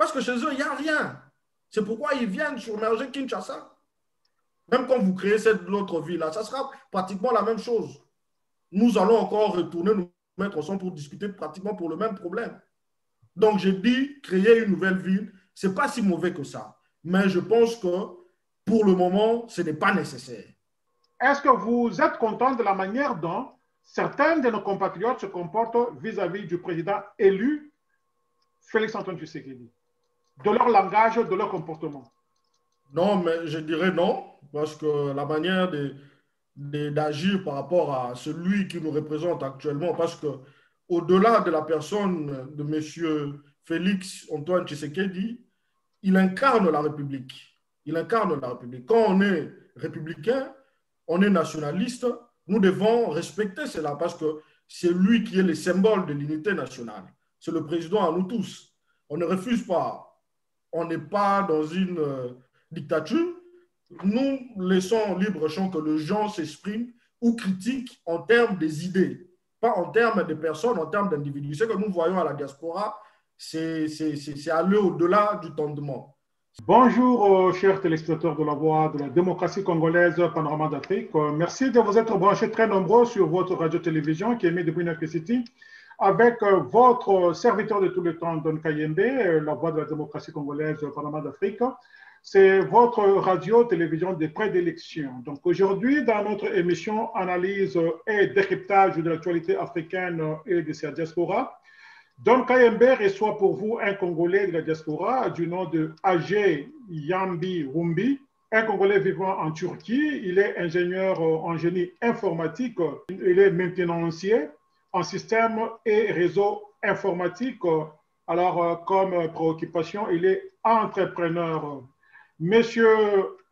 Parce que chez eux, il n'y a rien. C'est pourquoi ils viennent surmerger Kinshasa. Même quand vous créez l'autre ville-là, ça sera pratiquement la même chose. Nous allons encore retourner nous mettre ensemble pour discuter pratiquement pour le même problème. Donc, j'ai dit, créer une nouvelle ville, ce n'est pas si mauvais que ça. Mais je pense que pour le moment, ce n'est pas nécessaire. Est-ce que vous êtes content de la manière dont certains de nos compatriotes se comportent vis-à-vis du président élu, Félix-Antoine Tshisekedi, de leur langage, de leur comportement? Non, mais je dirais non, parce que la manière d'agir par rapport à celui qui nous représente actuellement, parce que au-delà de la personne de M. Félix-Antoine Tshisekedi, il incarne la République. Il incarne la République. Quand on est républicain, on est nationaliste, nous devons respecter cela parce que c'est lui qui est le symbole de l'unité nationale. C'est le président à nous tous. On ne refuse pas. On n'est pas dans une dictature. Nous laissons libre champ que les gens s'expriment ou critiquent en termes des idées, pas en termes de personnes, en termes d'individus. Ce que nous voyons à la diaspora, c'est aller au-delà du tendement. Bonjour, chers téléspectateurs de la Voix de la démocratie congolaise, Panorama d'Afrique. Merci de vous être branchés très nombreux sur votre radio-télévision qui émet depuis New City avec votre serviteur de tout le temps, Don Kayembe, la Voix de la démocratie congolaise, Panorama d'Afrique. C'est votre radio-télévision de prédilection. Donc aujourd'hui, dans notre émission Analyse et décryptage de l'actualité africaine et de sa diaspora, Don Kayembe reçoit pour vous un Congolais de la diaspora du nom de Ajay Yambi Rumbi, un Congolais vivant en Turquie. Il est ingénieur en génie informatique. Il est maintenancier en système et réseau informatique. Alors, comme préoccupation, il est entrepreneur. Monsieur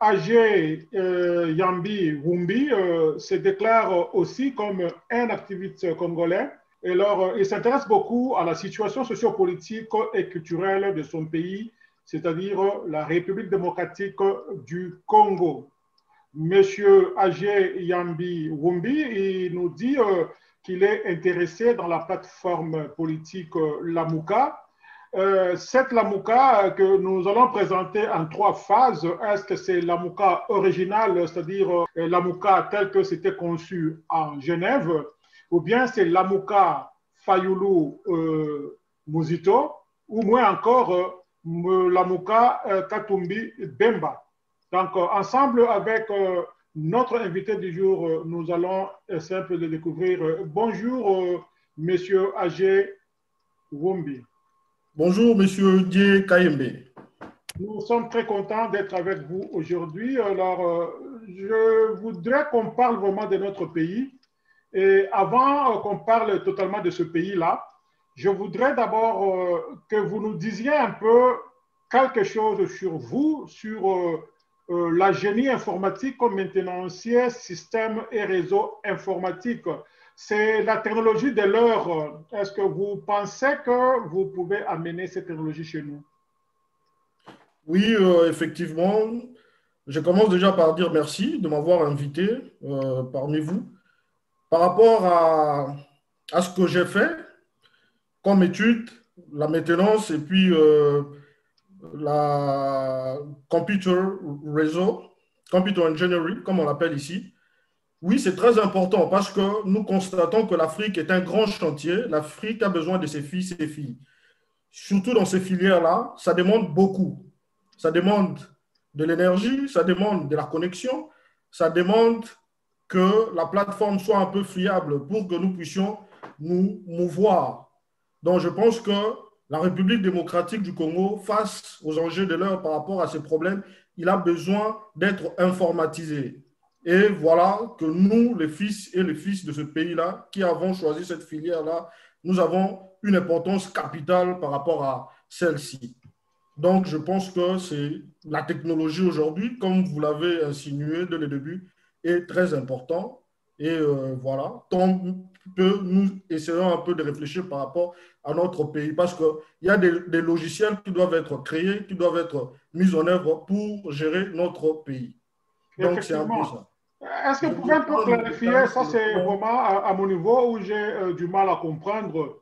Ajay Yambi Rumbi se déclare aussi comme un activiste congolais. Et alors, il s'intéresse beaucoup à la situation sociopolitique et culturelle de son pays, c'est-à-dire la République démocratique du Congo. Monsieur Ajay Yambi Rumbi, il nous dit qu'il est intéressé dans la plateforme politique Lamouka. Cette Lamouka que nous allons présenter en 3 phases, est-ce que c'est Lamouka originale, c'est-à-dire Lamouka tel que c'était conçu en Genève, ou bien c'est Lamouka Fayoulou Muzito, ou moins encore Lamouka Katumbi Bemba. Donc, ensemble avec notre invité du jour, nous allons essayer un peu de découvrir. Bonjour, monsieur Ajay Rumbi. Bonjour, monsieur Dié Kayembe. Nous sommes très contents d'être avec vous aujourd'hui. Alors, je voudrais qu'on parle vraiment de notre pays. Et avant qu'on parle totalement de ce pays-là, je voudrais d'abord que vous nous disiez un peu quelque chose sur vous, sur la génie informatique comme maintenancier, système et réseau informatique. C'est la technologie de l'heure. Est-ce que vous pensez que vous pouvez amener cette technologie chez nous? Oui, effectivement. Je commence déjà par dire merci de m'avoir invité parmi vous. Par rapport à ce que j'ai fait comme étude, la maintenance et puis la computer réseau, computer engineering, comme on l'appelle ici. Oui, c'est très important parce que nous constatons que l'Afrique est un grand chantier. L'Afrique a besoin de ses fils et filles. Surtout dans ces filières-là, ça demande beaucoup. Ça demande de l'énergie, ça demande de la connexion, ça demande que la plateforme soit un peu fiable pour que nous puissions nous mouvoir. Donc, je pense que la République démocratique du Congo, face aux enjeux de l'heure par rapport à ces problèmes, il a besoin d'être informatisé. Et voilà que nous, les fils et les fils de ce pays-là, qui avons choisi cette filière-là, nous avons une importance capitale par rapport à celle-ci. Donc, je pense que c'est la technologie aujourd'hui, comme vous l'avez insinué dès le début, est très important. Et voilà, tant que nous essayons un peu de réfléchir par rapport à notre pays, parce qu'il y a des logiciels qui doivent être créés, qui doivent être mis en œuvre pour gérer notre pays. Donc, c'est un peu Effectivement. ça. Est-ce que Je vous ne pouvez vais un peu pas nous clarifier, étaler ça sur le c'est plan. vraiment à mon niveau où j'ai du mal à comprendre.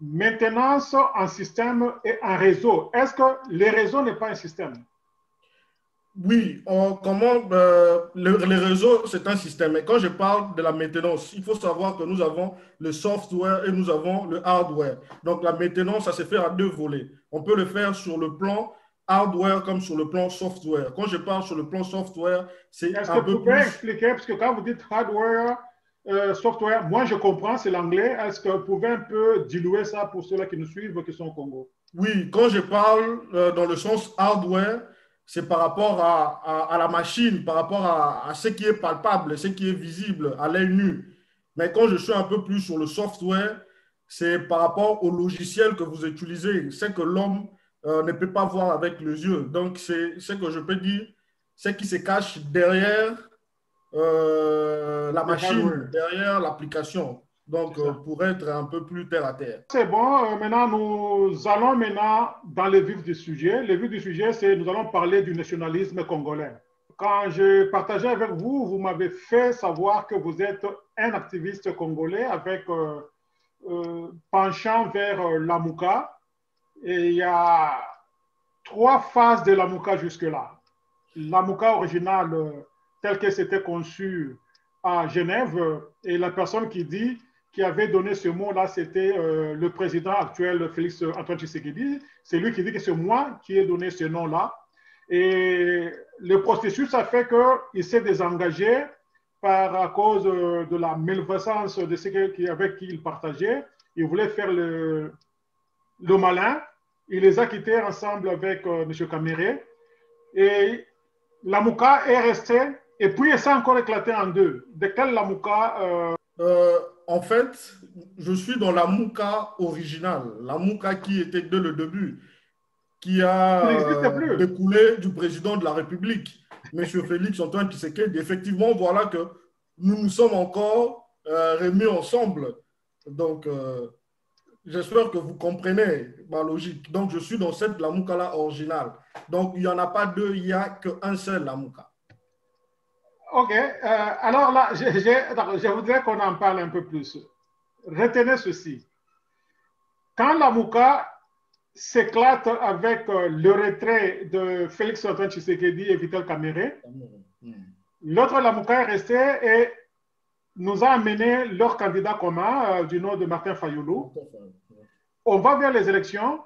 maintenance en système et en réseau. Est-ce que les réseaux n'est pas un système? Oui, les réseaux, c'est un système. Mais quand je parle de la maintenance, il faut savoir que nous avons le software et nous avons le hardware. Donc, la maintenance, ça se fait à deux volets. On peut le faire sur le plan hardware comme sur le plan software. Quand je parle sur le plan software, c'est Est-ce que un vous peu pouvez plus. expliquer, parce que quand vous dites hardware, software, moi je comprends, c'est l'anglais. Est-ce que vous pouvez un peu diluer ça pour ceux-là qui nous suivent, qui sont au Congo? Oui, quand je parle dans le sens hardware, c'est par rapport à la machine, par rapport à ce qui est palpable, ce qui est visible à l'œil nu. Mais quand je suis un peu plus sur le software, c'est par rapport au logiciel que vous utilisez, ce que l'homme ne peut pas voir avec les yeux. Donc, c'est ce que je peux dire, ce qui se cache derrière la Le machine, hardware, derrière l'application. c'est Donc, ça. pour être un peu plus terre à terre. C'est bon, maintenant nous allons maintenant dans le vif du sujet. Le vif du sujet, c'est nous allons parler du nationalisme congolais. Quand je partageais avec vous, vous m'avez fait savoir que vous êtes un activiste congolais avec penchant vers l'Amouka. Et il y a trois phases de l'Amouka jusque-là. L'Amouka originale, tel que c'était conçu à Genève, et la personne qui avait donné ce mot-là, c'était le président actuel, Félix Antoine Tshisekedi. C'est lui qui dit que c'est moi qui ai donné ce nom-là. Et le processus a fait qu'il s'est désengagé à cause de la malversance de ceux avec qui il partageait. Il voulait faire le malin. Il les a quittés ensemble avec M. Kamere. Et Lamouka est resté. Et puis, il s'est encore éclaté en deux. De quel Lamouka En fait, je suis dans la Mouka originale, la Mouka qui était dès le début, qui qui a n'existe plus? découlé du président de la République, M. Félix Antoine Tshisekedi. Effectivement, voilà que nous nous sommes encore remis ensemble. Donc, j'espère que vous comprenez ma logique. Donc, je suis dans cette Lamouka-là originale. Donc, il n'y en a pas deux, il n'y a qu'un seul Lamouka. Ok. Alors là, je voudrais qu'on en parle un peu plus. Retenez ceci. Quand Lamouka s'éclate avec le retrait de Félix Antoine Tshisekedi et Vital Kamere, l'autre Lamouka est resté et nous a amené leur candidat commun du nom de Martin Fayoulou. On va vers les élections.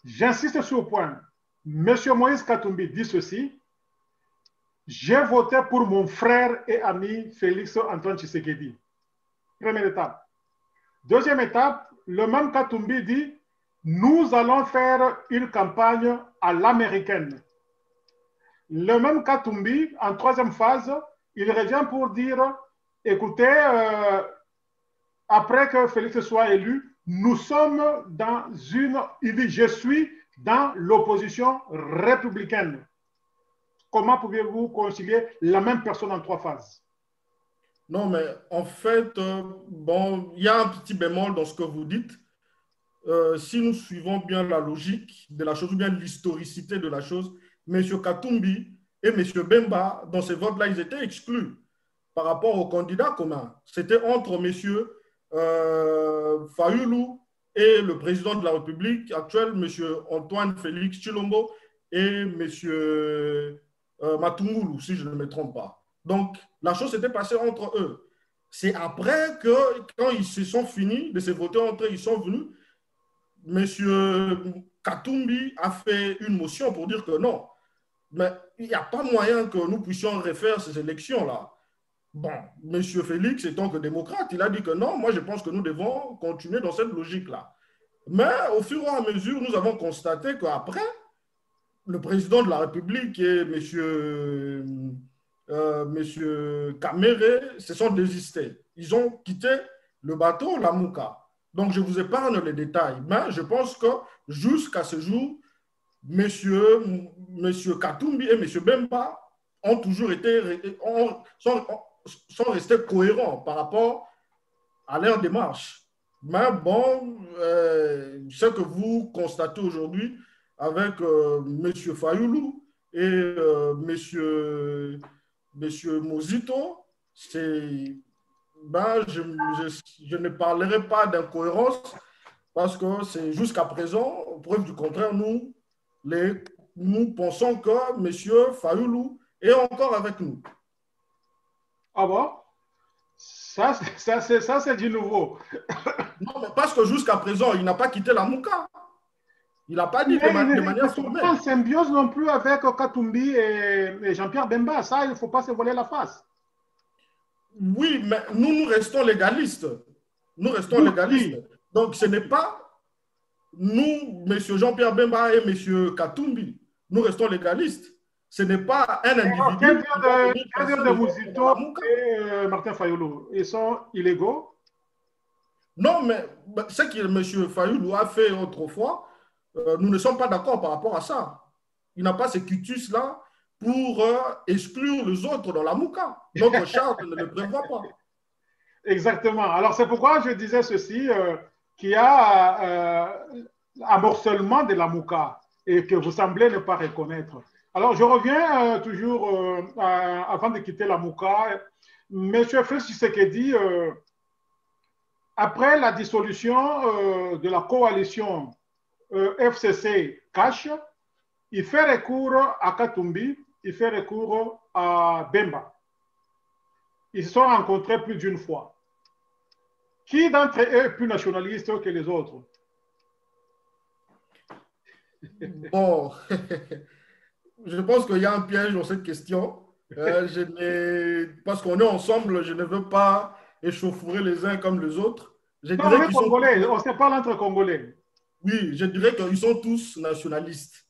J'insiste sur le point. Monsieur Moïse Katumbi dit ceci. J'ai voté pour mon frère et ami Félix Antoine Tshisekedi. Première étape. Deuxième étape, le même Katumbi dit nous allons faire une campagne à l'américaine. Le même Katumbi, en troisième phase, il revient pour dire écoutez, après que Félix soit élu, nous sommes dans une. Il dit je suis dans l'opposition républicaine. Comment pouvez-vous concilier la même personne en trois phases? Non, mais en fait, bon, il y a un petit bémol dans ce que vous dites. Si nous suivons bien la logique de la chose ou bien l'historicité de la chose, M. Katumbi et M. Bemba, dans ces votes-là, ils étaient exclus par rapport aux candidats communs. C'était entre M. Fayoulou et le président de la République actuel, M. Antoine Félix Tshilombo et M. Matungulu, si je ne me trompe pas. Donc, la chose s'était passée entre eux. C'est après que, quand ils se sont finis de se voter entre eux, ils sont venus. Monsieur Katumbi a fait une motion pour dire que non, mais il n'y a pas moyen que nous puissions refaire ces élections-là. Bon, Monsieur Félix, étant que démocrate, il a dit que non, moi je pense que nous devons continuer dans cette logique-là. Mais au fur et à mesure, nous avons constaté qu'après, le président de la République et monsieur Kamere se sont désistés. Ils ont quitté le bateau, la Mouka. Donc, je vous épargne les détails. Mais je pense que jusqu'à ce jour, monsieur Katumbi et monsieur Bemba ont toujours été, sont restés cohérents par rapport à leur démarche. Mais bon, ce que vous constatez aujourd'hui avec monsieur Fayoulou et monsieur Mozito, c'est ben, je ne parlerai pas d'incohérence, Parce que c'est jusqu'à présent, preuve du contraire, nous pensons que M. Fayoulou est encore avec nous. Ah bon? Ça c'est du nouveau. Non, mais parce que jusqu'à présent, il n'a pas quitté la Mouka. Il n'a pas dit Mais de ils ne manière sont pas en formelle. symbiose non plus avec Katumbi et Jean-Pierre Bemba. Ça, il ne faut pas se voiler la face. Oui, mais nous restons légalistes. Nous restons Vous légalistes. qui? Donc, ce n'est pas nous, M. Jean-Pierre Bemba et M. Katumbi. Nous restons légalistes. Ce n'est pas un Alors, individu qui va venir quel dire casser de les autres dans Mouzito la Mouka. et Martin Fayoulou? Ils sont illégaux? Non, mais ce que M. Fayoulou a fait autrefois, nous ne sommes pas d'accord par rapport à ça. Il n'a pas ce quitus-là pour exclure les autres dans la Mouka. Notre charte ne le prévoit pas. Exactement. Alors, c'est pourquoi je disais ceci, qu'il y a un morcellement de la Mouka et que vous semblez ne pas reconnaître. Alors, je reviens toujours, avant de quitter la Mouka, M. Félix Tshisekedi, après la dissolution de la coalition FCC-Cash, il fait recours à Katumbi, il fait recours à Bemba. Ils se sont rencontrés plus d'une fois. Qui d'entre eux est plus nationaliste que les autres? Bon, je pense qu'il y a un piège dans cette question. Parce qu'on est ensemble, je ne veux pas échauffourer les uns comme les autres. Je Non, on dirais est qu'ils sont tous, congolais, on se parle entre congolais. oui, je dirais qu'ils sont tous nationalistes.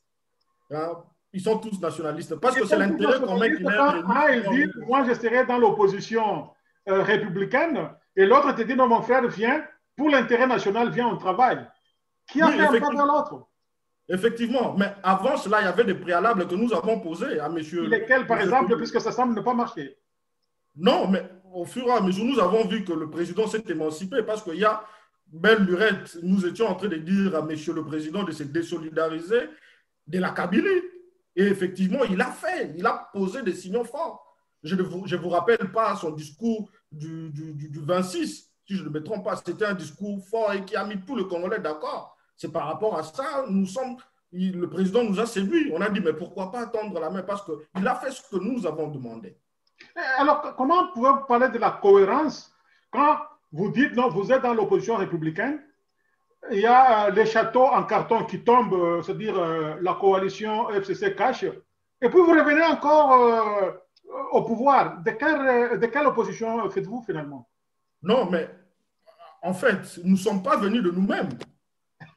Hein. Ils sont tous nationalistes parce Ils que c'est sont tous l'intérêt commun qui nationalistes les quand réunit ils souvent. disent moi je serai dans l'opposition républicaine et l'autre te dit non mon frère viens pour l'intérêt national viens on travaille. Qui a Oui, fait un pas vers l'autre? effectivement. Mais avant cela, il y avait des préalables que nous avons posés à Lesquels par monsieur exemple Fayoulou. puisque ça semble ne pas marcher? Non, mais au fur et à mesure, nous avons vu que le président s'est émancipé parce qu'il y a belle lurette. Nous étions en train de dire à monsieur le président de se désolidariser de la Kabylie. Et effectivement, il a fait. Il a posé des signaux forts. Je ne vous rappelle pas son discours du 26, si je ne me trompe pas. C'était un discours fort et qui a mis tout le Congolais d'accord. C'est par rapport à ça, le président nous a séduits. On a dit, mais pourquoi pas tendre la main parce qu'il a fait ce que nous avons demandé. Alors comment pouvez-vous parler de la cohérence quand vous dites non, vous êtes dans l'opposition républicaine, il y a les châteaux en carton qui tombent, c'est-à-dire la coalition FCC cash, et puis vous revenez encore au pouvoir. De quelle opposition faites-vous finalement? Non, mais en fait, nous ne sommes pas venus de nous-mêmes.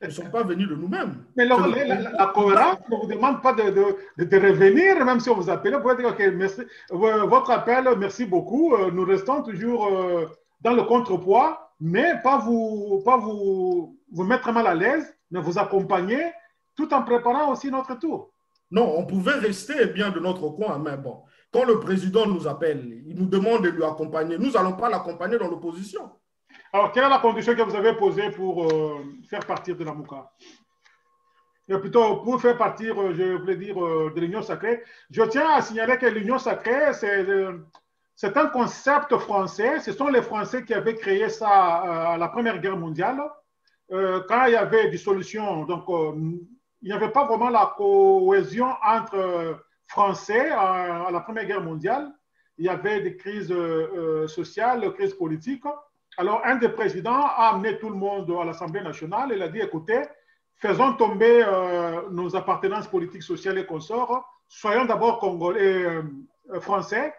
Nous ne sommes pas venus de nous-mêmes. Mais C'est le Congo la qui nous a... cohérence ne vous demande pas de revenir, même si on vous appelle. Vous pouvez dire, OK, merci, votre appel, merci beaucoup. Nous restons toujours dans le contrepoids, mais pas vous mettre mal à l'aise, mais vous accompagner tout en préparant aussi notre tour. Non, on pouvait rester bien de notre coin, mais bon, quand le président nous appelle, il nous demande de lui accompagner. Nous n'allons pas l'accompagner dans l'opposition. Alors, quelle est la condition que vous avez posée pour faire partir de la Mouka? Plutôt pour faire partir, je voulais dire, de l'Union sacrée. Je tiens à signaler que l'Union sacrée, c'est un concept français. Ce sont les Français qui avaient créé ça à la Première Guerre mondiale. Quand il y avait dissolution, donc il n'y avait pas vraiment la cohésion entre Français à la Première Guerre mondiale. Il y avait des crises sociales, des crises politiques. Alors, un des présidents a amené tout le monde à l'Assemblée nationale. Il a dit, écoutez, faisons tomber nos appartenances politiques, sociales et consorts. Soyons d'abord congolais, français.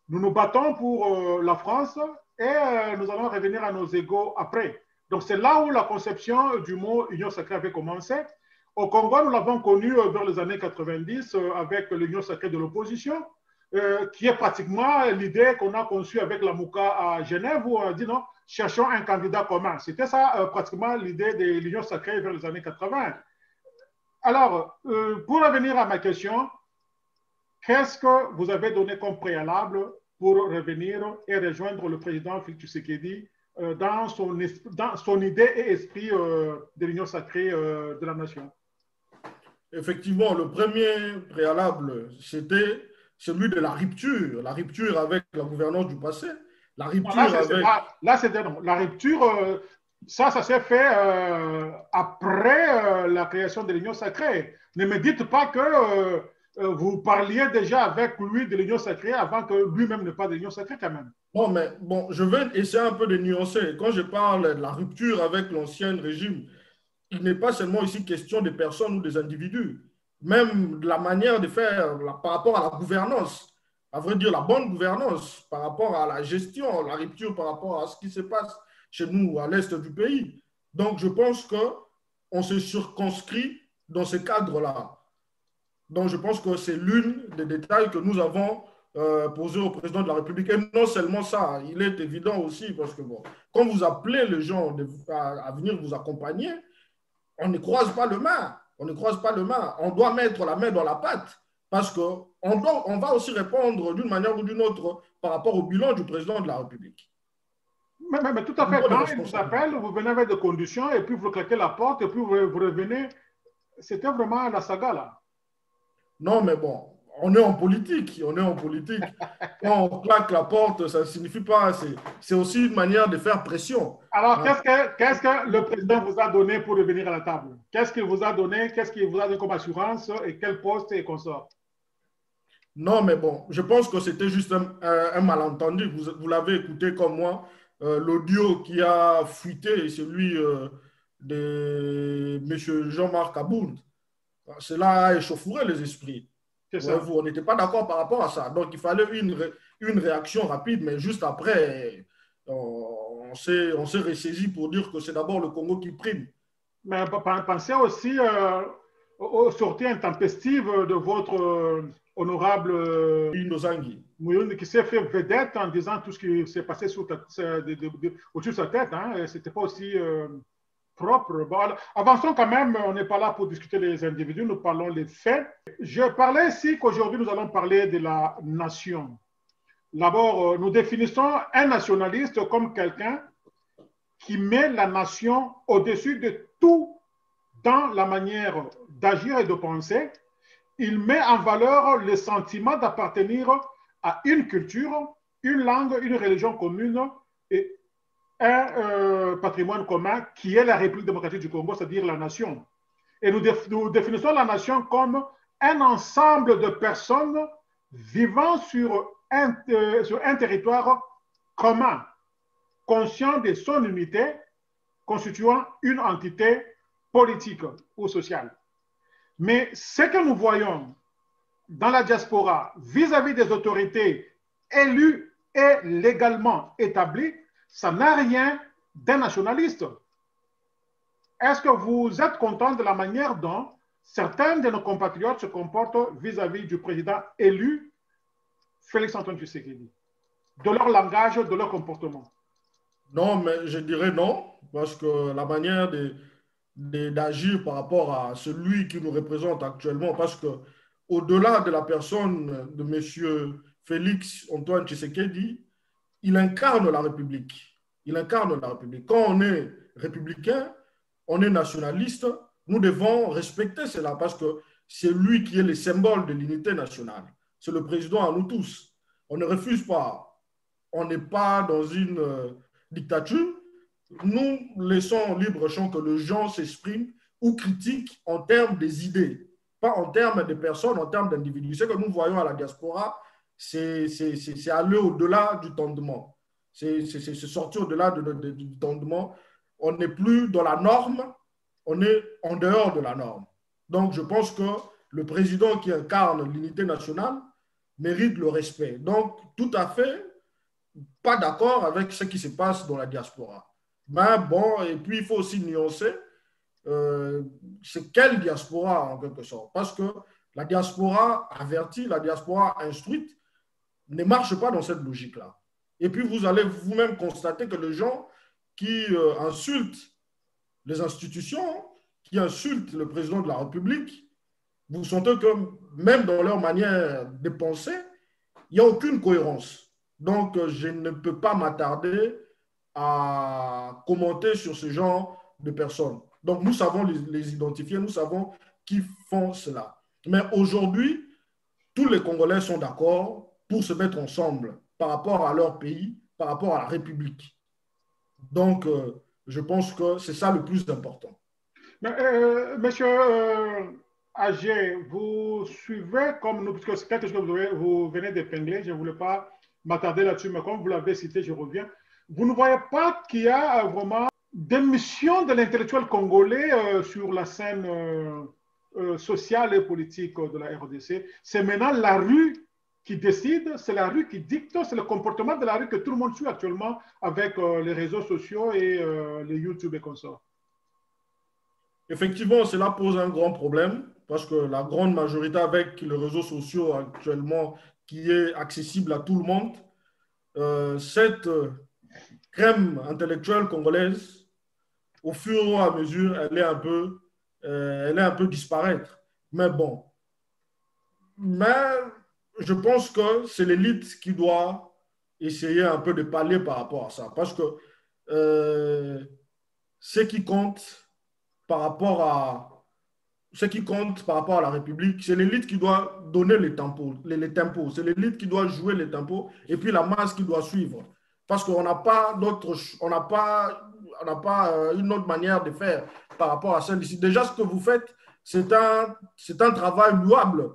Nous nous battons pour la France et nous allons revenir à nos égaux après. Donc, c'est là où la conception du mot Union sacrée avait commencé. Au Congo, nous l'avons connu vers les années 90 avec l'Union sacrée de l'opposition, qui est pratiquement l'idée qu'on a conçue avec la Mouka à Genève, où on a dit non, cherchons un candidat commun. C'était ça pratiquement l'idée de l'Union sacrée vers les années 80. Alors, pour revenir à ma question, qu'est-ce que vous avez donné comme préalable pour revenir et rejoindre le président Félix Tshisekedi dans son idée et esprit de l'Union sacrée de la nation? Effectivement, le premier préalable, c'était celui de la rupture avec la gouvernance du passé, la Bon, là, rupture avec... là, c'est la rupture. Ça s'est fait après la création de l'Union sacrée. Ne me dites pas que vous parliez déjà avec lui de l'Union sacrée avant que lui-même ne parle de l'Union sacrée quand même. Non, mais bon, je vais essayer un peu de nuancer. Quand je parle de la rupture avec l'ancien régime, il n'est pas seulement ici question des personnes ou des individus, même de la manière de faire par rapport à la gouvernance, à vrai dire la bonne gouvernance, par rapport à la gestion, la rupture par rapport à ce qui se passe chez nous à l'est du pays. Donc je pense qu'on se circonscrit dans ce cadre-là. Donc je pense que c'est l'une des détails que nous avons posé au président de la République. Et non seulement ça, il est évident aussi, parce que bon, quand vous appelez les gens à venir vous accompagner, on ne croise pas le main. On ne croise pas le main. On doit mettre la main dans la pâte parce on va aussi répondre d'une manière ou d'une autre par rapport au bilan du président de la République. Mais tout à fait, quand il vous appelle, vous venez avec des conditions et puis vous claquez la porte et puis vous revenez. C'était vraiment la saga là. Non, mais bon, on est en politique. On est en politique. Quand on claque la porte, ça ne signifie pas. C'est aussi une manière de faire pression. Alors, qu'est-ce que le président vous a donné pour revenir à la table? Qu'est-ce qu'il vous a donné? Qu'est-ce qu'il vous a donné comme assurance et quel poste et consort? Non, mais bon, je pense que c'était juste un malentendu. Vous l'avez écouté comme moi. L'audio qui a fuité, celui de M. Jean-Marc Aboud. Cela a échauffouré les esprits. On n'était pas d'accord par rapport à ça. Donc, il fallait une réaction rapide, mais juste après, on s'est ressaisi pour dire que c'est d'abord le Congo qui prime. Mais pensez aussi aux sorties intempestives de votre honorable Mouyoni qui s'est fait vedette en disant tout ce qui s'est passé au-dessus de sa tête. Hein. Ce n'était pas aussi propre. Bon, alors, avançons quand même, on n'est pas là pour discuter les individus, nous parlons des faits. Je parlais ici qu'aujourd'hui nous allons parler de la nation. D'abord, nous définissons un nationaliste comme quelqu'un qui met la nation au-dessus de tout dans la manière d'agir et de penser. Il met en valeur le sentiment d'appartenir à une culture, une langue, une religion commune et un patrimoine commun qui est la République démocratique du Congo, c'est-à-dire la nation. Et nous définissons la nation comme un ensemble de personnes vivant sur un territoire commun, conscient de son unité, constituant une entité politique ou sociale. Mais ce que nous voyons dans la diaspora vis-à-vis des autorités élues et légalement établies, ça n'a rien d'un nationaliste. Est-ce que vous êtes content de la manière dont certains de nos compatriotes se comportent vis-à-vis du président élu, Félix-Antoine Tshisekedi, de leur langage, de leur comportement? Non, mais je dirais non, parce que la manière d'agir par rapport à celui qui nous représente actuellement, parce que au-delà de la personne de M. Félix-Antoine Tshisekedi, il incarne la République. Il incarne la République. Quand on est républicain, on est nationaliste, nous devons respecter cela parce que c'est lui qui est le symbole de l'unité nationale. C'est le président à nous tous. On ne refuse pas. On n'est pas dans une dictature. Nous laissons libre champ que les gens s'expriment ou critiquent en termes des idées, pas en termes de personnes, en termes d'individus. Ce que nous voyons à la diaspora, c'est aller au-delà du tendement. C'est sortir au-delà du tendement. On n'est plus dans la norme, on est en dehors de la norme. Donc, je pense que le président qui incarne l'unité nationale mérite le respect. Donc, tout à fait, pas d'accord avec ce qui se passe dans la diaspora. Mais bon, et puis il faut aussi nuancer, c'est quelle diaspora en quelque sorte. Parce que la diaspora avertie, la diaspora instruite ne marche pas dans cette logique-là. Et puis vous allez vous-même constater que les gens qui insultent les institutions, qui insultent le président de la République, vous sentez que même dans leur manière de penser, il n'y a aucune cohérence. Donc, je ne peux pas m'attarder à commenter sur ce genre de personnes. Donc, nous savons les identifier, nous savons qui font cela. Mais aujourd'hui, tous les Congolais sont d'accord pour se mettre ensemble par rapport à leur pays, par rapport à la République. Donc, Je pense que c'est ça le plus important. Mais, monsieur Agé, vous suivez comme nous, puisque c'est quelque chose que vous venez d'épingler, je ne voulais pas m'attarder là-dessus, mais comme vous l'avez cité, je reviens. Vous ne voyez pas qu'il y a vraiment démission de l'intellectuel congolais sur la scène sociale et politique de la RDC. C'est maintenant la rue qui décide, c'est la rue qui dicte, c'est le comportement de la rue que tout le monde suit actuellement avec les réseaux sociaux et les YouTube et consorts. Effectivement, cela pose un grand problème parce que la grande majorité avec les réseaux sociaux actuellement qui est accessible à tout le monde, cette crème intellectuelle congolaise, au fur et à mesure, elle est un peu disparaître. Mais bon, mais je pense que c'est l'élite qui doit essayer un peu de pallier par rapport à ça. Parce que euh, ce qui compte par rapport à ce qui compte par rapport à la République, c'est l'élite qui doit donner les tempos, les tempos. C'est l'élite qui doit jouer les tempos et puis la masse qui doit suivre. Parce qu'on n'a pas d'autre, on n'a pas une autre manière de faire par rapport à celle-ci. Déjà, ce que vous faites, c'est un travail louable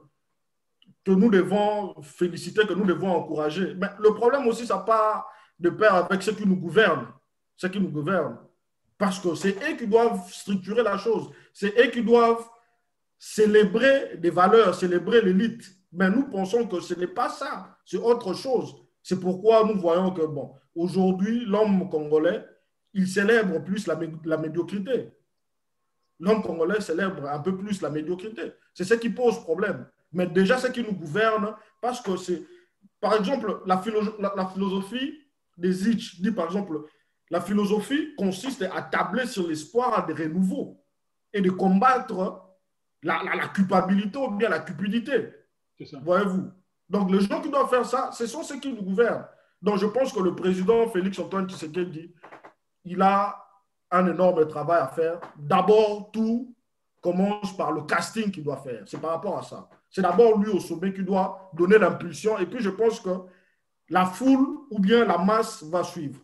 que nous devons féliciter, que nous devons encourager. Mais le problème aussi, ça part de pair avec ceux qui nous gouvernent. Ceux qui nous gouvernent. Parce que c'est eux qui doivent structurer la chose. C'est eux qui doivent célébrer des valeurs, célébrer l'élite. Mais nous pensons que ce n'est pas ça, c'est autre chose. C'est pourquoi nous voyons que, bon, aujourd'hui, l'homme congolais, il célèbre plus la médiocrité. L'homme congolais célèbre un peu plus la médiocrité. C'est ce qui pose problème. Mais déjà, ce qui nous gouverne, parce que c'est, par exemple, la philosophie des Itch dit, par exemple, la philosophie consiste à tabler sur l'espoir de renouveau et de combattre la culpabilité ou bien la cupidité. Voyez-vous? Donc, les gens qui doivent faire ça, ce sont ceux qui nous gouvernent. Donc, je pense que le président Félix-Antoine Tshisekedi, il a un énorme travail à faire. D'abord, tout commence par le casting qu'il doit faire. C'est par rapport à ça. C'est d'abord lui au sommet qui doit donner l'impulsion. Et puis, je pense que la foule ou bien la masse va suivre.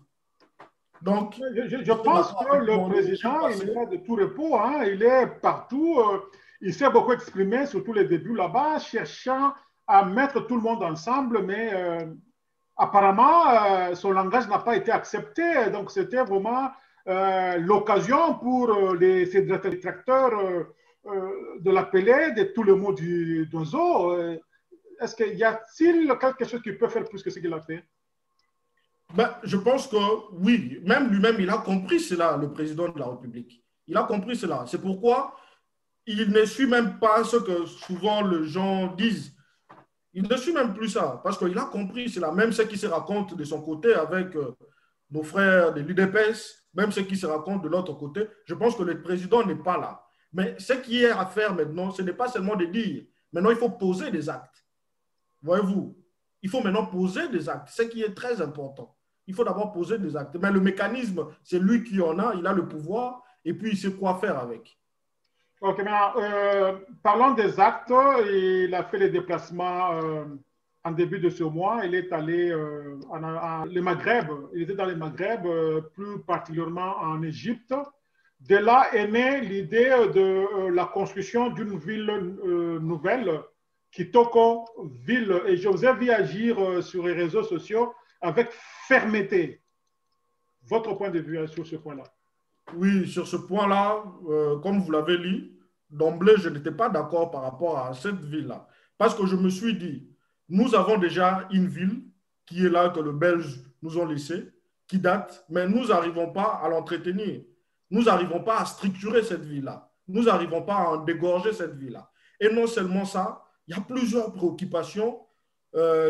Donc, je pense que le président, il n'est pas de tout repos. Hein. Il est partout. Il s'est beaucoup exprimé, surtout les débuts là-bas, cherchant à mettre tout le monde ensemble. Mais apparemment, son langage n'a pas été accepté. Donc, c'était vraiment l'occasion pour ses détracteurs de l'appeler de tout le mot d'oiseau. Est-ce qu'il y a-t-il quelque chose qu'il peut faire plus que ce qu'il a fait? Ben, je pense que oui, même lui-même, il a compris cela, le président de la République. Il a compris cela. C'est pourquoi il ne suit même pas ce que souvent les gens disent. Il ne suit même plus ça, parce qu'il a compris cela. Même ce qui se raconte de son côté avec nos frères de l'UDPS, même ce qui se raconte de l'autre côté, je pense que le président n'est pas là. Mais ce qui est à faire maintenant, ce n'est pas seulement de dire. Maintenant, il faut poser des actes. Voyez-vous, il faut maintenant poser des actes, ce qui est très important. Il faut d'abord poser des actes. Mais le mécanisme, c'est lui qui en a, il a le pouvoir, et puis il sait quoi faire avec. Ok, maintenant, parlons des actes. Il a fait les déplacements en début de ce mois. Il est allé le Maghreb. Il était dans le Maghreb, plus particulièrement en Égypte. De là est née l'idée de la construction d'une ville nouvelle, Kitoko Ville. Et je vous ai vu agir sur les réseaux sociaux avec fermeté. Votre point de vue sur ce point-là? Oui, sur ce point-là, comme vous l'avez lu, d'emblée, je n'étais pas d'accord par rapport à cette ville-là. Parce que je me suis dit, nous avons déjà une ville qui est là, que les Belges nous ont laissée, qui date, mais nous n'arrivons pas à l'entretenir. Nous n'arrivons pas à structurer cette ville-là. Nous n'arrivons pas à en dégorger cette ville-là. Et non seulement ça, il y a plusieurs préoccupations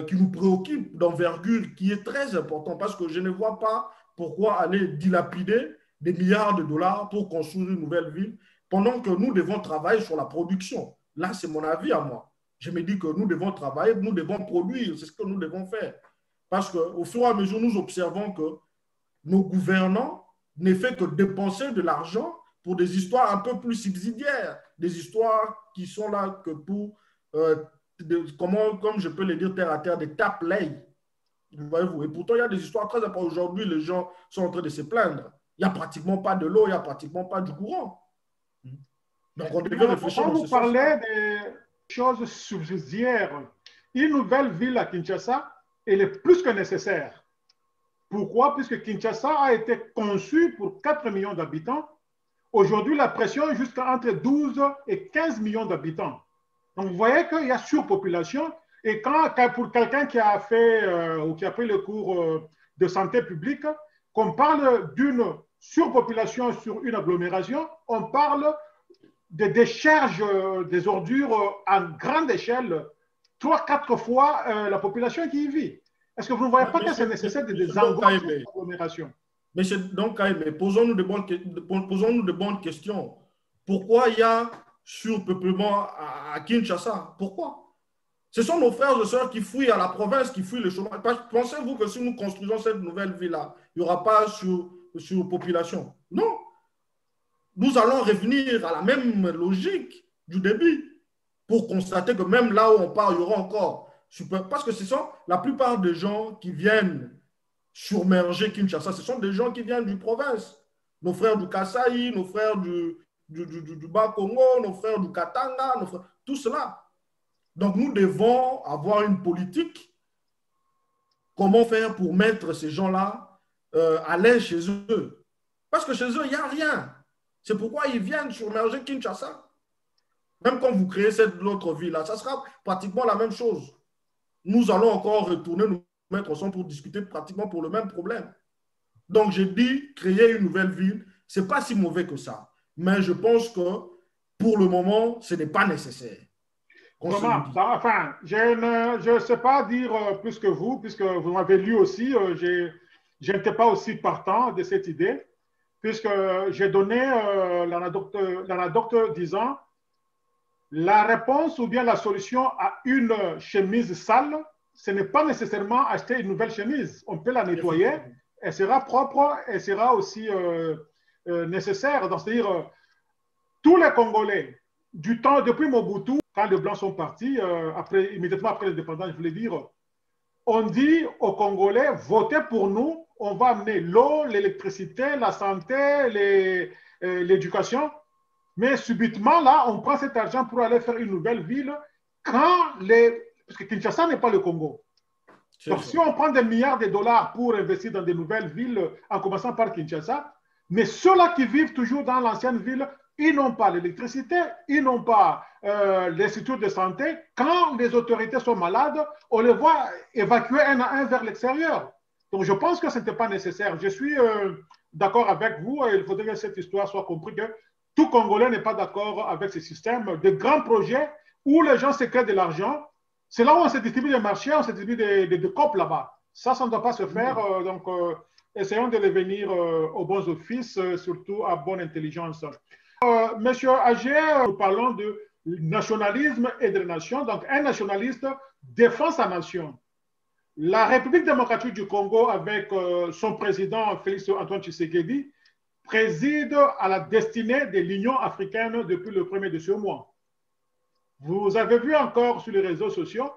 qui nous préoccupent d'envergure, qui est très important, parce que je ne vois pas pourquoi aller dilapider des milliards de dollars pour construire une nouvelle ville, pendant que nous devons travailler sur la production. Là, c'est mon avis à moi. Je me dis que nous devons travailler, nous devons produire, c'est ce que nous devons faire. Parce qu'au fur et à mesure, nous observons que nos gouvernants ne font que dépenser de l'argent pour des histoires un peu plus subsidiaires, des histoires qui sont là que pour, comme je peux le dire terre à terre, des tape-lay. Voyez-vous. Et pourtant, il y a des histoires très importantes. Aujourd'hui, les gens sont en train de se plaindre. Il n'y a pratiquement pas de l'eau, il n'y a pratiquement pas du courant. Donc, on devait réfléchir Quand dans vous ce sens. parlez des choses subsidiaires, une nouvelle ville à Kinshasa, elle est plus que nécessaire. Pourquoi? Puisque Kinshasa a été conçu pour 4 millions d'habitants. Aujourd'hui, la pression est jusqu'à entre 12 et 15 millions d'habitants. Donc, vous voyez qu'il y a surpopulation. Et pour quelqu'un qui a fait ou qui a pris le cours de santé publique, qu'on parle d'une surpopulation sur une agglomération, on parle de décharge des ordures en grande échelle, 3-4 fois la population qui y vit. Est-ce que vous ne voyez pas que c'est nécessaire de désengorger cette agglomération? Monsieur Donkaï, posons-nous de bonnes questions. Pourquoi il y a surpeuplement à Kinshasa? Pourquoi? Ce sont nos frères et sœurs qui fuient à la province, qui fuient le chômage. Pensez-vous que si nous construisons cette nouvelle ville-là, il n'y aura pas surpopulation? Non. Nous allons revenir à la même logique du début pour constater que même là où on part, il y aura encore. Parce que ce sont la plupart des gens qui viennent surmerger Kinshasa, ce sont des gens qui viennent du province. Nos frères du Kasaï, nos frères du Bas-Congo, nos frères du Katanga, tout cela. Donc nous devons avoir une politique. Comment faire pour mettre ces gens-là à l'aise chez eux? Parce que chez eux, il n'y a rien. C'est pourquoi ils viennent surmerger Kinshasa. Même quand vous créez cette autre ville-là, ça sera pratiquement la même chose. Nous allons encore retourner nous mettre ensemble pour discuter pratiquement pour le même problème. Donc, j'ai dit, créer une nouvelle ville, ce n'est pas si mauvais que ça. Mais je pense que pour le moment, ce n'est pas nécessaire. Vraiment, enfin, je ne sais pas dire plus que vous, puisque vous m'avez lu aussi, je n'étais pas aussi partant de cette idée, puisque j'ai donné l'anecdote disant la réponse ou bien la solution à une chemise sale, ce n'est pas nécessairement acheter une nouvelle chemise. On peut la nettoyer, elle sera propre, elle sera aussi nécessaire. C'est-à-dire, tous les Congolais, du temps, depuis Mobutu, quand les Blancs sont partis, immédiatement après l'indépendance, je voulais dire, on dit aux Congolais, votez pour nous, on va amener l'eau, l'électricité, la santé, l'éducation. Mais subitement, là, on prend cet argent pour aller faire une nouvelle ville parce que Kinshasa n'est pas le Congo. Donc, si on prend des milliards de dollars pour investir dans des nouvelles villes, en commençant par Kinshasa, mais ceux-là qui vivent toujours dans l'ancienne ville, ils n'ont pas l'électricité, ils n'ont pas les structures de santé. Quand les autorités sont malades, on les voit évacuer un à un vers l'extérieur. Donc, je pense que ce n'était pas nécessaire. Je suis d'accord avec vous. Il faudrait que cette histoire soit comprise que tout Congolais n'est pas d'accord avec ce système de grands projets où les gens se créent de l'argent. C'est là où on se distribue des marchés, on se distribue des COP là-bas. Ça ne doit pas se faire. Donc, essayons de revenir aux bons offices, surtout à bonne intelligence. Monsieur Agé, nous parlons de nationalisme et de nation. Donc, un nationaliste défend sa nation. La République démocratique du Congo, avec son président Félix Antoine Tshisekedi, préside à la destinée de l'Union africaine depuis le premier de ce mois. Vous avez vu encore sur les réseaux sociaux,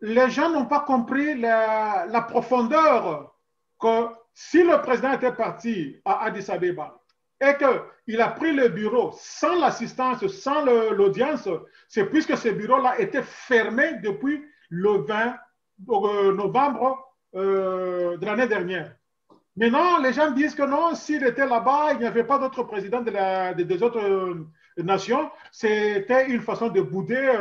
les gens n'ont pas compris la profondeur que si le président était parti à Addis Abeba et qu'il a pris le bureau sans l'assistance, sans l'audience, c'est puisque ce bureau-là était fermé depuis le 20 novembre de l'année dernière. Maintenant, les gens disent que non, s'il était là-bas, il n'y avait pas d'autres présidents des autres nations. C'était une façon de bouder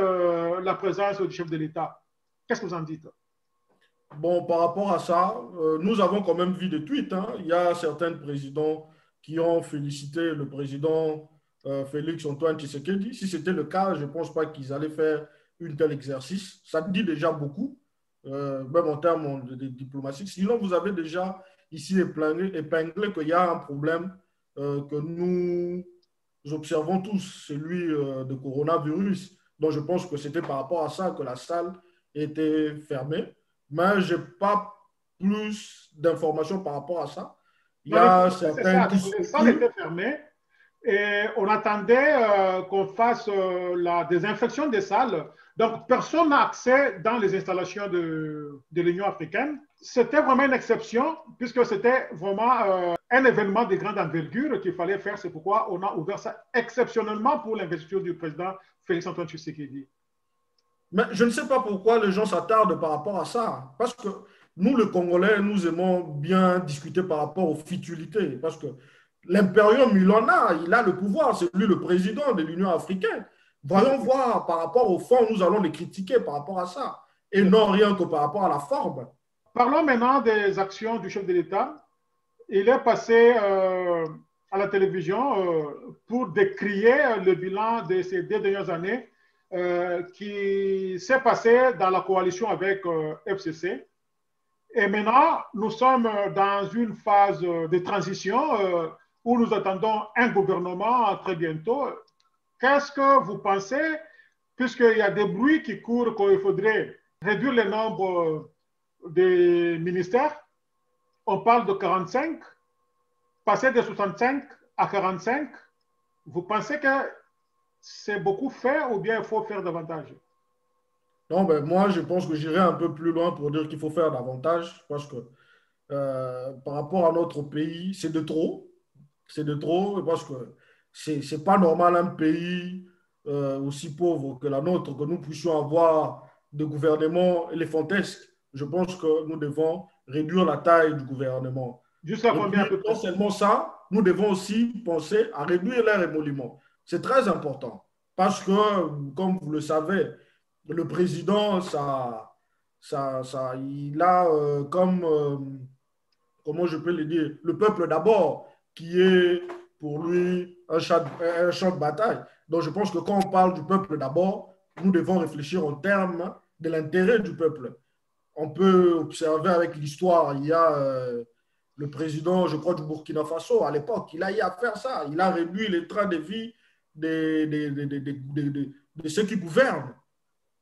la présence du chef de l'État. Qu'est-ce que vous en dites? Bon, par rapport à ça, nous avons quand même vu des tweets. Hein. Il y a certains présidents qui ont félicité le président Félix Antoine Tshisekedi. Si c'était le cas, je ne pense pas qu'ils allaient faire un tel exercice. Ça dit déjà beaucoup, même en termes de diplomatie. Sinon, vous avez déjà ici épinglé qu'il y a un problème que nous observons tous, celui de coronavirus. Donc, je pense que c'était par rapport à ça que la salle était fermée. Mais je n'ai pas plus d'informations par rapport à ça. Il y a certains qui les salles étaient fermées et on attendait qu'on fasse la désinfection des salles. Donc, personne n'a accès dans les installations de l'Union africaine. C'était vraiment une exception puisque c'était vraiment un événement de grande envergure qu'il fallait faire. C'est pourquoi on a ouvert ça exceptionnellement pour l'investiture du président Félix-Antoine Tshisekedi. Mais je ne sais pas pourquoi les gens s'attardent par rapport à ça. Parce que nous, les Congolais, nous aimons bien discuter par rapport aux futilités. Parce que l'impérium, il a le pouvoir, c'est lui le président de l'Union africaine. Voyons voir par rapport au fond, nous allons les critiquer par rapport à ça. Et non rien que par rapport à la forme. Parlons maintenant des actions du chef de l'État. Il est passé à la télévision pour décrier le bilan de ces 2 dernières années qui s'est passé dans la coalition avec FCC. Et maintenant, nous sommes dans une phase de transition où nous attendons un gouvernement très bientôt. Qu'est-ce que vous pensez, puisqu'il y a des bruits qui courent qu'il faudrait réduire le nombre des ministères? On parle de 45, passer de 65 à 45. Vous pensez que c'est beaucoup fait ou bien il faut faire davantage? Non, ben, moi, je pense que j'irai un peu plus loin pour dire qu'il faut faire davantage parce que par rapport à notre pays, c'est de trop. C'est de trop parce que c'est pas normal un pays aussi pauvre que la nôtre, que nous puissions avoir des gouvernements éléphantesques. Je pense que nous devons réduire la taille du gouvernement. Jusqu'à Et puis, combien à peu près? non seulement ça, nous devons aussi penser à réduire leur émolument. C'est très important parce que, comme vous le savez, le président, il a comment je peux le dire, le peuple d'abord, qui est pour lui un champ de bataille. Donc je pense que quand on parle du peuple d'abord, nous devons réfléchir en termes de l'intérêt du peuple. On peut observer avec l'histoire, il y a le président, je crois, du Burkina Faso, à l'époque, il a eu à faire ça. Il a réduit les trains de vie de ceux qui gouvernent.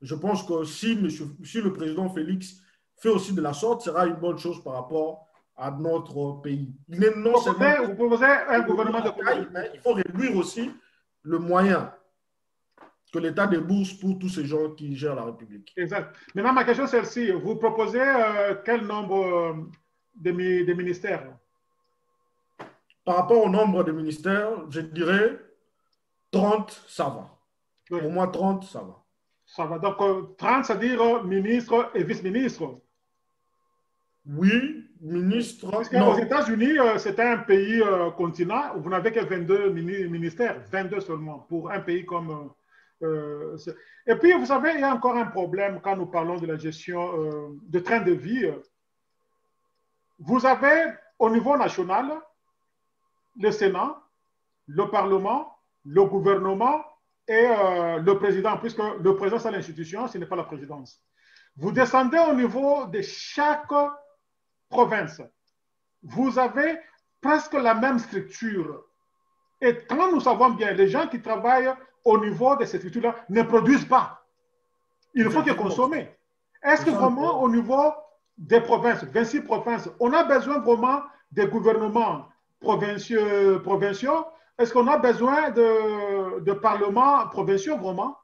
Je pense que si le président Félix fait aussi de la sorte, ce sera une bonne chose par rapport à notre pays. Il est non seulement Vous proposez un gouvernement de taille, mais il faut réduire aussi le moyen que l'État débourse pour tous ces gens qui gèrent la République. Exact. Maintenant, ma question est celle-ci. Vous proposez quel nombre de ministères? Par rapport au nombre de ministères, je dirais 30, ça va. Oui. Pour moi, 30, ça va. Ça va. Donc, 30, c'est-à-dire ministre et vice-ministre. Oui, ministre. Parce Non. qu'aux États-Unis, c'est un pays continent où vous n'avez que 22 ministères, 22 seulement, pour un pays comme. Et puis, vous savez, il y a encore un problème quand nous parlons de la gestion de train de vie. Vous avez au niveau national le Sénat, le Parlement, le gouvernement et le président, puisque le président, c'est l'institution, ce n'est pas la présidence. Vous descendez au niveau de chaque province. Vous avez presque la même structure. Et quand nous savons bien, les gens qui travaillent au niveau de ces structures-là ne produisent pas. Il faut qu'ils consomment. Est-ce que vraiment au niveau des provinces, 26 provinces, on a besoin vraiment des gouvernements provinciaux? Est-ce qu'on a besoin de parlements provinciaux vraiment?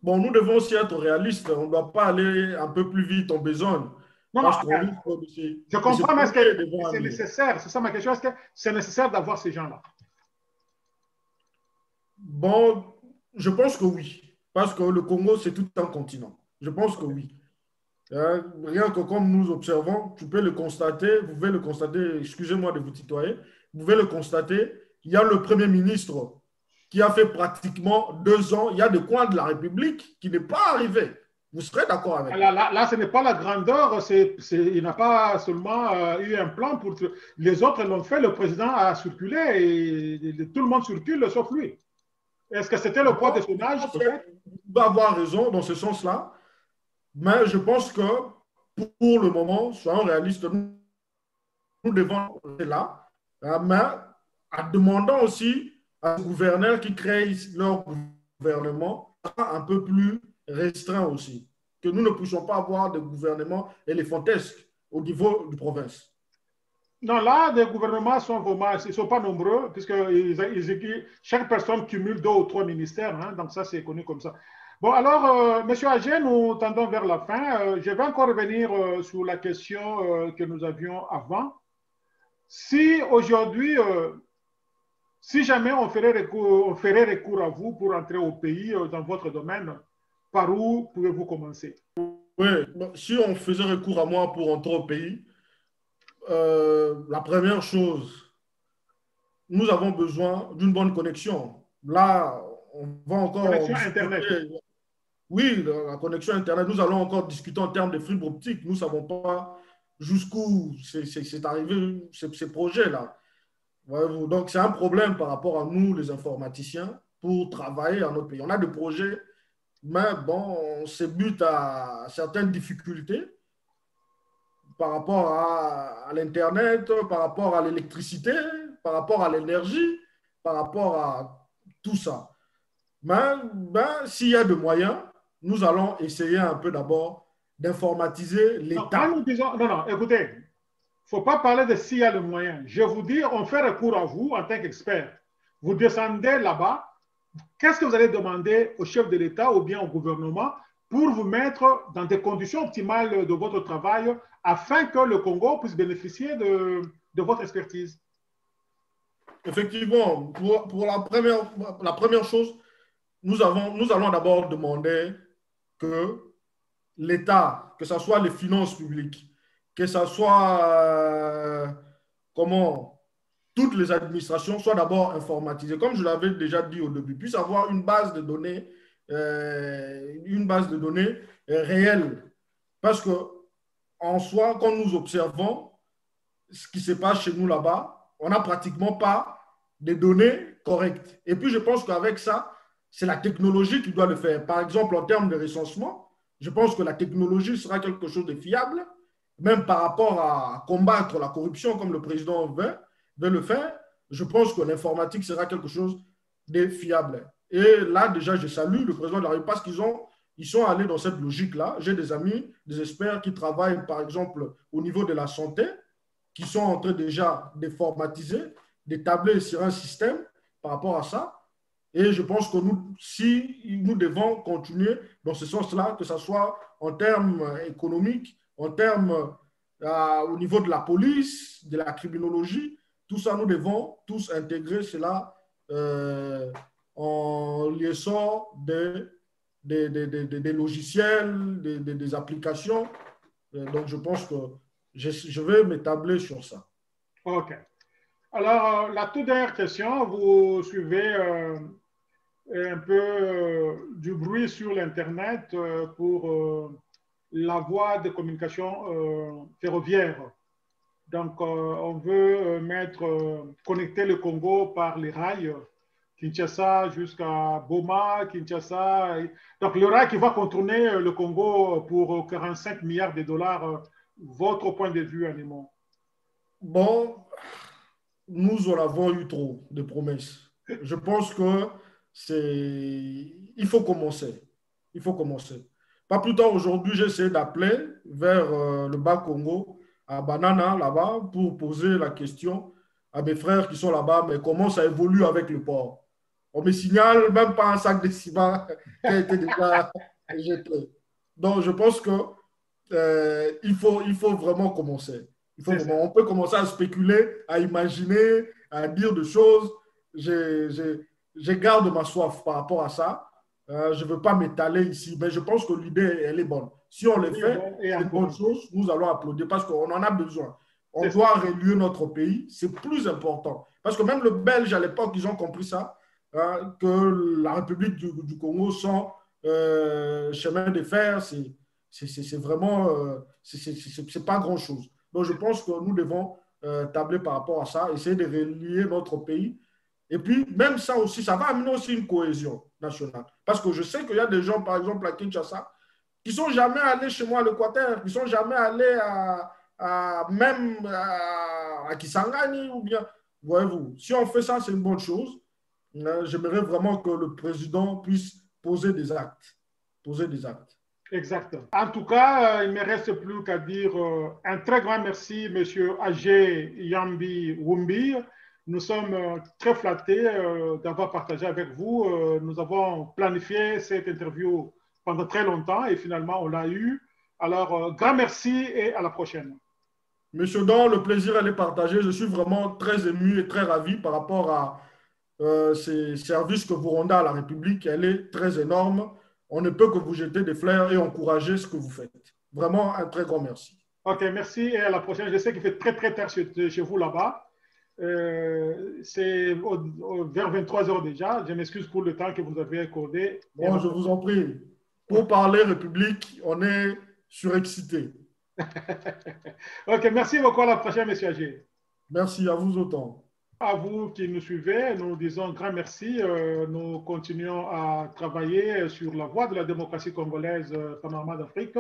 Bon, nous devons aussi être réalistes. On ne doit pas aller un peu plus vite en besogne. Non, parce qu'on risque je comprends, mais est-ce que c'est nécessaire? C'est ça ma question. Est-ce que c'est nécessaire d'avoir ces gens-là? Bon, je pense que oui. Parce que le Congo, c'est tout un continent. Je pense que oui. Rien que comme nous observons, tu peux le constater, vous pouvez le constater, excusez-moi de vous tutoyer, vous pouvez le constater, il y a le Premier ministre qui a fait pratiquement 2 ans, il y a des coins de la République qui n'est pas arrivé. Vous serez d'accord avec moi? Là, ce n'est pas la grandeur, il n'a pas seulement eu un plan pour... Les autres l'ont fait, le président a circulé et tout le monde circule sauf lui. Est-ce que c'était le poids de son âge? Vous pouvez avoir raison dans ce sens-là, mais je pense que pour le moment, soyons réalistes, nous devons rester là, mais en demandant aussi à nos gouverneurs qui créent leur gouvernement un peu plus restreint aussi. Que nous ne puissions pas avoir de gouvernement éléphantesque au niveau du province. Non, là, les gouvernements sont vraiment, ils ne sont pas nombreux, puisque chaque personne cumule 2 ou 3 ministères, hein, donc ça, c'est connu comme ça. Bon, alors, M. Agé, nous tendons vers la fin. Je vais encore revenir sur la question que nous avions avant. Si aujourd'hui, si jamais on ferait recours à vous pour entrer au pays dans votre domaine, par où pouvez-vous commencer? Oui, si on faisait recours à moi pour entrer au pays, la première chose, nous avons besoin d'une bonne connexion. Là, on va encore Connexion discuter. Internet. Oui, la connexion Internet, nous allons encore discuter en termes de fibre optique. Nous ne savons pas jusqu'où c'est arrivé ces projets-là. Voyez-vous. Donc, c'est un problème par rapport à nous, les informaticiens, pour travailler dans notre pays. On a des projets, mais bon, on se bute à certaines difficultés par rapport à l'Internet, par rapport à l'électricité, par rapport à l'énergie, par rapport à tout ça. Mais s'il y a des moyens, nous allons essayer un peu d'abord d'informatiser Quand l'État. nous disons, non, non, écoutez, il ne faut pas parler de s'il y a le moyen. Je vous dis, on fait recours à vous en tant qu'expert. Vous descendez là-bas. Qu'est-ce que vous allez demander au chef de l'État ou bien au gouvernement pour vous mettre dans des conditions optimales de votre travail afin que le Congo puisse bénéficier de votre expertise? Effectivement, pour la première chose, nous allons d'abord demander que l'État, que ce soit les finances publiques, que ce soit comment toutes les administrations soient d'abord informatisées, comme je l'avais déjà dit au début, puisse avoir une base de données réelle. Parce que en soi, quand nous observons ce qui se passe chez nous là-bas, on n'a pratiquement pas de données correctes. Et puis, je pense qu'avec ça, c'est la technologie qui doit le faire. Par exemple, en termes de recensement, je pense que la technologie sera quelque chose de fiable, même par rapport à combattre la corruption comme le président veut le faire. Je pense que l'informatique sera quelque chose de fiable. Et là, déjà, je salue le président de la République parce ils sont allés dans cette logique-là. J'ai des amis, des experts qui travaillent, par exemple, au niveau de la santé, qui sont en train déjà de formatiser, d'établir sur un système par rapport à ça. Et je pense que si nous devons continuer dans ce sens-là, que ce soit en termes économiques, en termes au niveau de la police, de la criminologie, tout ça, nous devons tous intégrer cela en liaison des logiciels, des applications. Donc, je pense que je vais m'établir sur ça. OK. Alors, la toute dernière question, vous suivez un peu du bruit sur l'Internet pour la voie de communication ferroviaire. Donc, on veut connecter le Congo par les rails, Kinshasa jusqu'à Boma, Kinshasa. Donc, le rail qui va contourner le Congo pour 45 milliards de dollars. Votre point de vue, Anémon? Bon, nous en avons eu trop de promesses. Je pense que il faut commencer. Il faut commencer. Pas plus tard aujourd'hui, j'ai essayé d'appeler vers le Bas-Congo, à Banana, là-bas, pour poser la question à mes frères qui sont là-bas, mais comment ça évolue avec le port. On me signale même pas un sac de ciment qui a été déjà jeté. Donc, je pense que il faut vraiment commencer. On peut commencer à spéculer, à imaginer, à dire des choses. Je garde ma soif par rapport à ça. Je ne veux pas m'étaler ici, mais je pense que l'idée, elle est bonne. Si on le fait, c'est une bonne chose, nous allons applaudir parce qu'on en a besoin. On doit relier notre pays, c'est plus important. Parce que même le Belge, à l'époque, ils ont compris ça, hein, que la République du Congo sans chemin de fer, c'est vraiment, c'est pas grand-chose. Donc, je pense que nous devons tabler par rapport à ça, essayer de relier notre pays. Et puis, même ça aussi, ça va amener aussi une cohésion nationale. Parce que je sais qu'il y a des gens, par exemple, à Kinshasa, qui ne sont jamais allés chez moi à l'Équateur, qui ne sont jamais allés même à Kisangani ou bien, voyez-vous, si on fait ça, c'est une bonne chose. J'aimerais vraiment que le président puisse poser des actes. Poser des actes. Exact. En tout cas, il ne me reste plus qu'à dire un très grand merci, Monsieur Agé Yambi Wumbi. Nous sommes très flattés d'avoir partagé avec vous. Nous avons planifié cette interview pendant très longtemps et finalement, on l'a eu. Alors, grand merci et à la prochaine. Monsieur Dan, le plaisir, elle est partagée. Je suis vraiment très ému et très ravi par rapport à ces services que vous rendez à la République. Elle est très énorme. On ne peut que vous jeter des fleurs et encourager ce que vous faites. Vraiment, un très grand merci. Ok, merci et à la prochaine. Je sais qu'il fait très très tard chez vous là-bas. C'est vers 23 heures déjà. Je m'excuse pour le temps que vous avez accordé. Bon, je vous en prie. Pour parler République, on est surexcité. Ok, merci beaucoup. À la prochaine, monsieur Agé. Merci à vous autant. À vous qui nous suivez, nous disons grand merci. Nous continuons à travailler sur la voie de la démocratie congolaise panorama d'Afrique.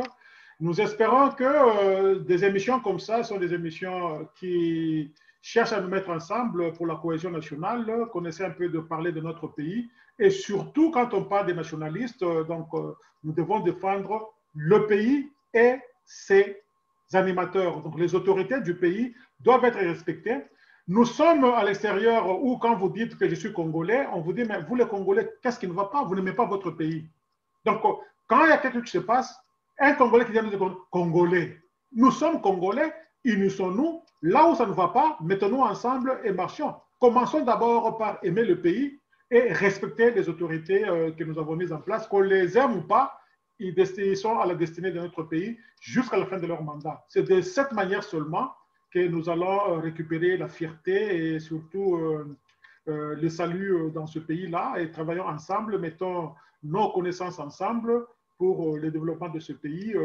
Nous espérons que des émissions comme ça sont des émissions qui cherchent à nous mettre ensemble pour la cohésion nationale, qu'on essaie un peu de parler de notre pays. Et surtout, quand on parle des nationalistes, nous devons défendre le pays et ses animateurs. Donc, les autorités du pays doivent être respectées. Nous sommes à l'extérieur où, quand vous dites que je suis congolais, on vous dit, mais vous les Congolais, qu'est-ce qui ne va pas? Vous n'aimez pas votre pays. Donc, quand il y a quelque chose qui se passe, un Congolais qui vient nous dire Congolais, nous sommes Congolais, unissons-nous, là où ça ne va pas, mettons-nous ensemble et marchons. Commençons d'abord par aimer le pays et respecter les autorités que nous avons mises en place, qu'on les aime ou pas, ils sont à la destinée de notre pays jusqu'à la fin de leur mandat. C'est de cette manière seulement que nous allons récupérer la fierté et surtout le salut dans ce pays-là et travaillons ensemble, mettons nos connaissances ensemble pour le développement de ce pays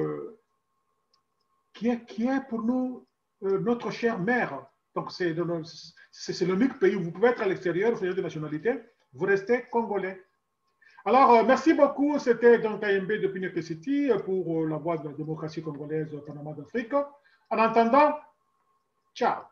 qui est pour nous notre chère mère. Donc c'est l'unique pays où vous pouvez être à l'extérieur, vous avez de nationalité, vous restez congolais. Alors, merci beaucoup. C'était donc KMB depuis New York City pour la voix de la démocratie congolaise au Panama d'Afrique. En attendant, ciao.